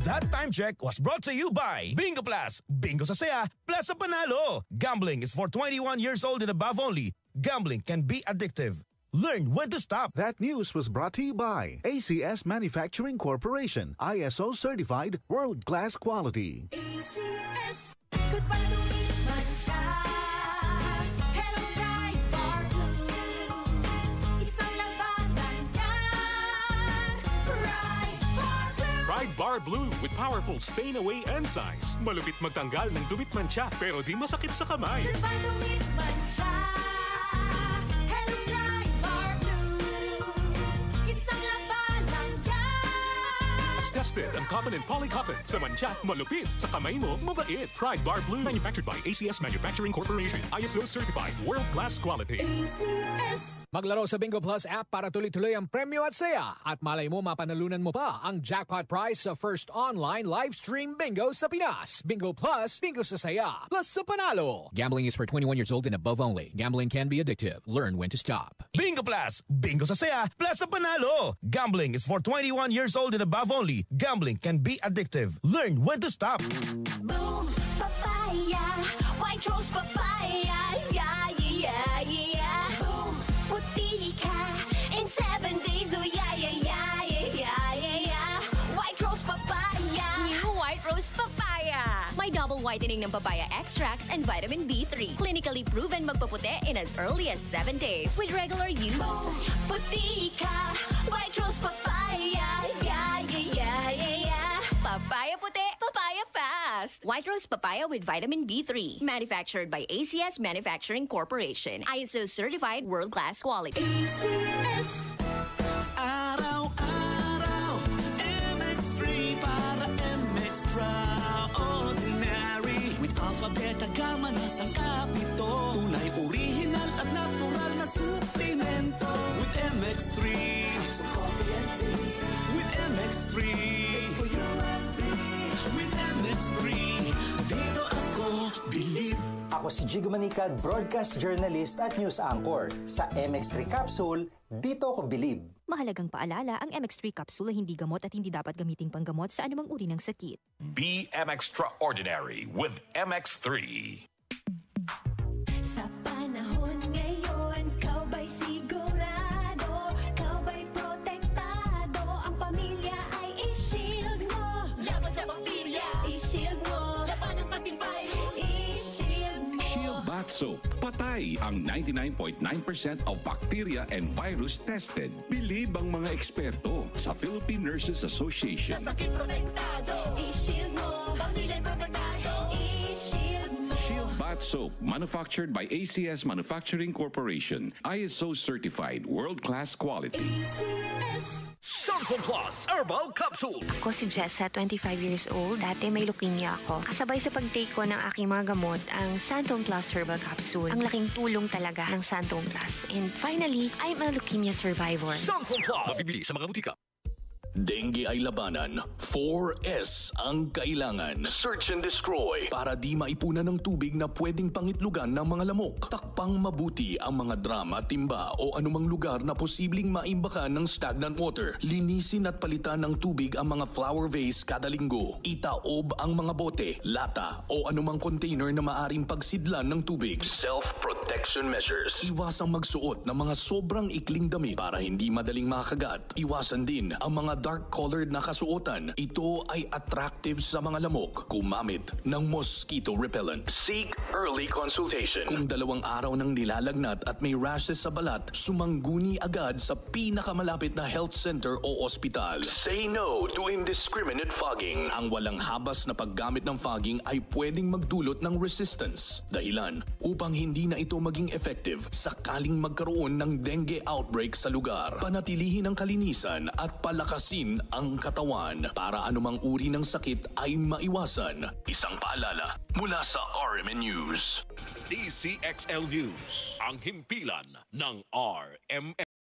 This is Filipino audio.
That time check was brought to you by Bingo Plus. Bingo sa saya, plus sa panalo. Gambling is for 21 years old and above only. Gambling can be addictive. Learn when to stop. That news was brought to you by ACS Manufacturing Corporation. ISO certified world-class quality. ACS. Goodbye to me, Mancha. Hello, Pride Bar Blue. Isang labanan yan. Pride Bar Blue. Pride Bar Blue with powerful stain-away enzymes. Malupit magtanggal ng dumit mancha pero di masakit sa kamay. Goodbye to me, Mancha. Hello, Pride Bar Blue. Isang labanan yan. As tested ang cotton and polycotton. Sa mancha, malupit. Sa kamay mo, mabait. Pride Bar Blue. Manufactured by ACS Manufacturing Corporation. ISO certified world-class quality. ACS. Maglaro sa Bingo Plus app para tuloy-tuloy ang premyo at saya. At malay mo mapanalunan mo pa ang jackpot prize sa first online live stream bingo sa Pinas. Bingo Plus, bingo sa saya, plus sa panalo. Gambling is for 21 years old and above only. Gambling can be addictive. Learn when to stop. Bingo Plus. Bingo sa saya, plus sa panalo. Gambling is for 21 years old and above only. Gambling can be addictive. Learn when to stop. Boom, papaya. White rose papaya. Yeah, yeah, yeah. Boom, puti ka. In 7 days, oh yeah, yeah, yeah, yeah, yeah, yeah. White rose papaya. New White Rose Papaya. May double whitening ng papaya extracts and vitamin B3. Clinically proven magpaputi in as early as 7 days with regular use. Boom, puti ka. White rose papaya. Yeah, yeah, yeah, yeah, yeah. Papaya puti, papaya fast. White Rose Papaya with vitamin B3. Manufactured by ACS Manufacturing Corporation. ISO certified world-class quality. ACS. Araw-araw, MX3 para MX-Traordinary. With alpha, beta, gamma na sangkap ito. Tunay, original at natural na suplemento. With MX3, so coffee and tea. With MX3, it's for you and me. With MX3, dito ako believe. Ako si Jigo Manicad, broadcast journalist at news anchor. Sa MX3 Capsule, dito ako believe. Mahalagang paalala, ang MX3 capsule ay hindi gamot at hindi dapat gamiting panggamot sa anumang uri ng sakit. Be Extraordinary with MX3. Sa panahon ngayon, kau ba'y sigurado? Kau ba'y protektado? Ang pamilya ay i-shield mo. Laban sa bakterya, i-shield mo. Laban ng pati virus, i-shield mo. Shield Bath Soap. Patay ang 99.9% of bacteria and virus tested. Believe ang mga eksperto sa Philippine Nurses Association. Sa sakit protektado, i-shield mo. Pamilya'y protektado, i-shield mo. Shield Bath Soap, manufactured by ACS Manufacturing Corporation. ISO certified world-class quality. ACS. Santon Plus Herbal Capsule. Ako si Jessa, 25 years old. Dati may leukemia ako. Kasabay sa pag-take ko ng aking mga gamot, ang Santon Plus Herbal Capsule. Ang laking tulong talaga ng Santon Plus. And finally, I'm a leukemia survivor. Santon Plus. Mabibili sa mga butika. Dengue ay labanan. 4S ang kailangan. Search and destroy. Para di maipunan ng tubig na pwedeng pangitlugan ng mga lamok. Takpang mabuti ang mga drum at timba o anumang lugar na posibleng maimbakan ng stagnant water. Linisin at palitan ng tubig ang mga flower vase kada linggo. Itaob ang mga bote, lata o anumang container na maaring pagsidlan ng tubig. Self-protection measures. Iwasang magsuot ng mga sobrang ikling damit para hindi madaling makagat. Iwasan din ang mga dark-colored na kasuotan. Ito ay attractive sa mga lamok. Gumamit ng mosquito repellent. Seek early consultation. Kung 2 araw nang nilalagnat at may rashes sa balat, sumangguni agad sa pinakamalapit na health center o ospital. Say no to indiscriminate fogging. Ang walang habas na paggamit ng fogging ay pwedeng magdulot ng resistance. Dahilan upang hindi na ito maging effective sakaling magkaroon ng dengue outbreak sa lugar. Panatilihin ang kalinisan at palakasin ang katawan para anumang uri ng sakit ay maiwasan. Isang paalala mula sa RMN News. DCXL News, ang himpilan ng RMN.